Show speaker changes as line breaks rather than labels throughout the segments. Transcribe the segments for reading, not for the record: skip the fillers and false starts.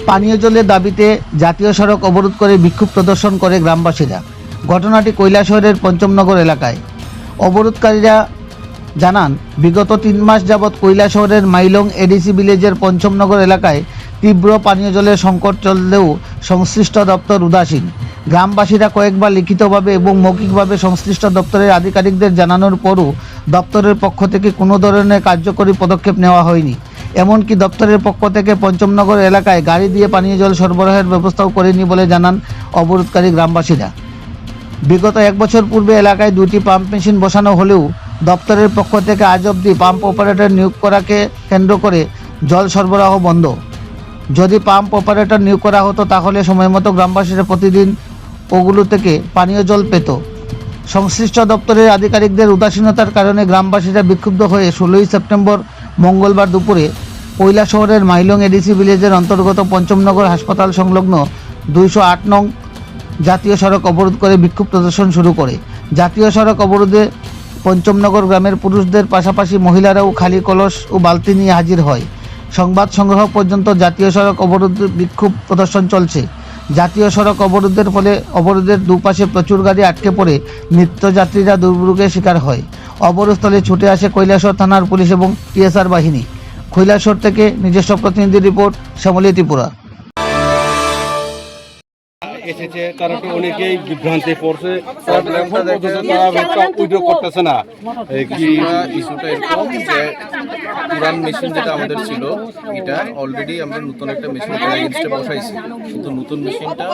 পানীয় জলের দাবিতে জাতীয় সড়ক অবরোধ করে বিক্ষোভ প্রদর্শন করে গ্রামবাসীরা। ঘটনাটি কৈলাসহরের পঞ্চমনগর এলাকায়। অবরোধকারীরা জানান, বিগত 3 মাস যাবৎ কৈলাসহরের মাইলং এডিসি ভিলেজের পঞ্চমনগর এলাকায় তীব্র পানীয় জলের সংকট চললেও সংশ্লিষ্ট দপ্তর উদাসীন। গ্রামবাসীরা কয়েকবার লিখিতভাবে এবং মৌখিকভাবে সংশ্লিষ্ট দপ্তরের আধিকারিকদের জানানোর পরও দপ্তরের পক্ষ থেকে কোনো ধরনের কার্যকরী পদক্ষেপ নেওয়া হয়নি। এমনকি দপ্তরের পক্ষ থেকে পঞ্চমনগর এলাকায় গাড়ি দিয়ে পানীয় জল সরবরাহের ব্যবস্থাও করেনি বলে জানান অবরোধকারী গ্রামবাসীরা। বিগত 1 বছর পূর্বে এলাকায় 2টি পাম্প মেশিন বসানো হলেও দপ্তরের পক্ষ থেকে আজ অবধি পাম্প অপারেটর নিয়োগ করাকে কেন্দ্র করে জল সরবরাহ বন্ধ। যদি পাম্প অপারেটর নিয়োগ করা হতো তাহলে সময়মতো গ্রামবাসীরা প্রতিদিন ওগুলো থেকে পানীয় জল পেত। সংশ্লিষ্ট দপ্তরের আধিকারিকদের উদাসীনতার কারণে গ্রামবাসীরা বিক্ষুব্ধ হয়ে 16 সেপ্টেম্বর মঙ্গলবার দুপুরে কৈলাসহরের মাইলং এডিসি ভিলেজের অন্তর্গত পঞ্চমনগর হাসপাতাল সংলগ্ন 208 নং জাতীয় সড়ক অবরোধ করে বিক্ষোভ প্রদর্শন শুরু করে। জাতীয় সড়ক অবরোধে পঞ্চমনগর গ্রামের পুরুষদের পাশাপাশি মহিলারাও খালি কলস ও বালতি নিয়ে হাজির হয়। সংবাদ সংগ্রহ পর্যন্ত জাতীয় সড়ক অবরোধ বিক্ষোভ প্রদর্শন চলছে। জাতীয় সড়ক অবরোধের ফলে অবরোধের দুপাশে প্রচুর গাড়ি আটকে পড়ে নিত্যযাত্রীরা দুর্ভোগের শিকার হয়। অবরোধস্থলে ছুটে আসে কৈলাসহর থানার পুলিশ এবং টিএসআর বাহিনী। কৈলাসহর থেকে নিজস্ব প্রতিনিধি রিপোর্ট, শ্যামলী ত্রিপুরা।
এসেছে তারা তো অনেকেই বিভ্রান্তি পড়ছে, উদ্যোগ করতেছে না।
ইস্যুটা এরকম যে পুরান মেশিন যেটা আমাদের ছিল এটা অলরেডি আমরা নতুন একটা মেশিন এগেইনস্টে বসাইছি, কিন্তু নতুন মেশিনটা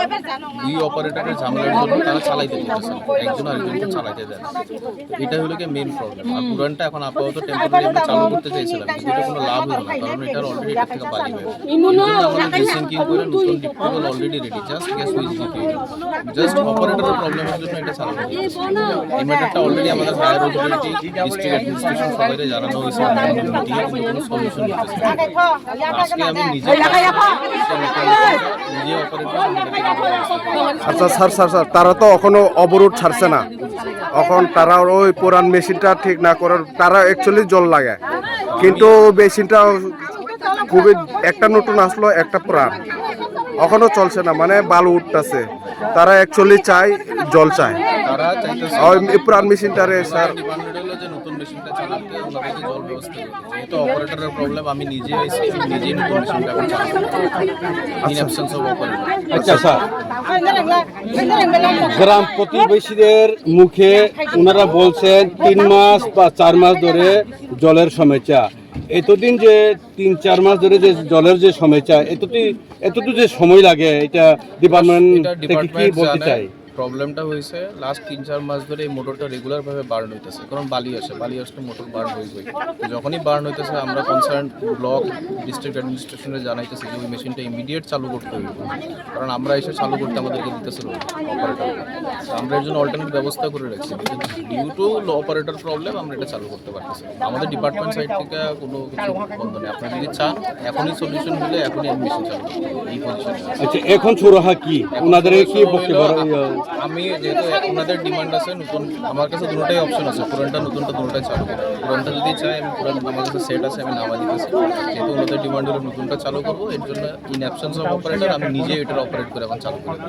দুই অপারেটরের ঝামেলার জন্য তারা চালাইতে দিতেছে, একজন আরেকজনকে চালাইতে দেয়। এটা হলো কি মেইন প্রবলেম। আর পুরানটা এখন আপাতত টেম্পোরারি আমরা চালু করতে চাইছিলাম, কিন্তু এটা কোনো লাভ হলো না, কারণ এটার অলরেডি এটা থেকে বাড়ি হয়ে আমাদের ডিসিঙ্কিং করে নতুন ডিপোল already ready, just gas switch দিতে জাস্ট অপারেটরের প্রবলেমের জন্য এটা চালানো হচ্ছে। এই ম্যাটারটা অলরেডি আমাদের হায়ার অথরিটি ডিস্ট্রিক্ট অ্যাডমিনিস্ট্রেশন সবাইকে জানানো হয়েছে, মিটিংয়ে কিন্তু কোনো সলিউশন নিতেছে না। আজকে আমি নিজে
আচ্ছা স্যার তারা তো এখনো অবরোধ ছাড়ছে না, এখন তারা ওই পুরান মেশিনটা ঠিক না করার তারা অ্যাকচুয়ালি জল লাগায়, কিন্তু মেশিনটা খুবই একটা নতুন আসলো একটা পুরান এখনো চলছে না, মানে বালু উঠতেছে। তারা অ্যাকচুয়ালি চায় জল চায়,
তারা চাইতেছে
ওই পুরান মেশিনটারে স্যার
ডিপার্টমেন্ট হলো যে নতুন মেশিনটা চালাতে ওনাদেরকে জল ব্যবস্থা করতে। যেহেতু অপারেটরের প্রবলেম, আমি নিজে আইছি, নিজেই নতুন মেশিনটা এখন চালাতে ইন অ্যাবসেন্স অফ অপারেটর।
আচ্ছা স্যার, গ্রাম প্রতিবেশীদের মুখে ওনারা বলছেন 3 মাস বা 4 মাস ধরে জলের সমস্যা। এতদিন যে 3-4 মাস ধরে যে জলের যে সমস্যা, এতটুকু যে সময় লাগে, এটা ডিপার্টমেন্ট থেকে কি বলতে চাই?
প্রবলেমটা হয়েছে লাস্ট 3-4 মাস ধরে এই মোটরটা রেগুলারভাবে বার্ন হইতেছে, কারণ বালি আসলে মোটর বার্ন হয়ে যখনই বার্ন হইতেছে আমরা কনসার্ন ব্লক ডিস্ট্রিক্ট অ্যাডমিনিস্ট্রেশনে জানাইতেছি যে ওই মেশিনটা ইমিডিয়েট চালু করতে হবে, কারণ আমরা এসে চালু করতে আমাদেরকে দিতেছিল অপারেটর। আমরা এর জন্য অল্টারনেট ব্যবস্থা করে রাখছি, কিন্তু ডিউ টু অপারেটর প্রবলেম আমরা এটা চালু করতে পারতেছি। আমাদের ডিপার্টমেন্ট সাইড থেকে কোনো কিছু বন্ধ নেই। আপনারা যদি চান এখনই সলিউশন হলে এখনই আমি মেশিন চালু করবো এই পজিশনে।
আচ্ছা, এখন সুরাহা কি ওনাদের কি বক্তব্য?
আমি যেহেতু ওনাদের ডিমান্ড আছে নতুন, আমার কাছে দুটোটাই অপশন আছে, পুরানটা নতুনটা দুটোটাই চালু করবো। পুরানটা যদি চাই আমি পুরান, আমার কাছে সেট আছে, আমি নামা দিতেছি। যেহেতু ওনাদের ডিমান্ড হলে নতুনটা চালু করবো, এর জন্য ইন অ্যাবসেন্স অফ অপারেটর আমি নিজে এটার অপারেট করে এখন চালু করবো।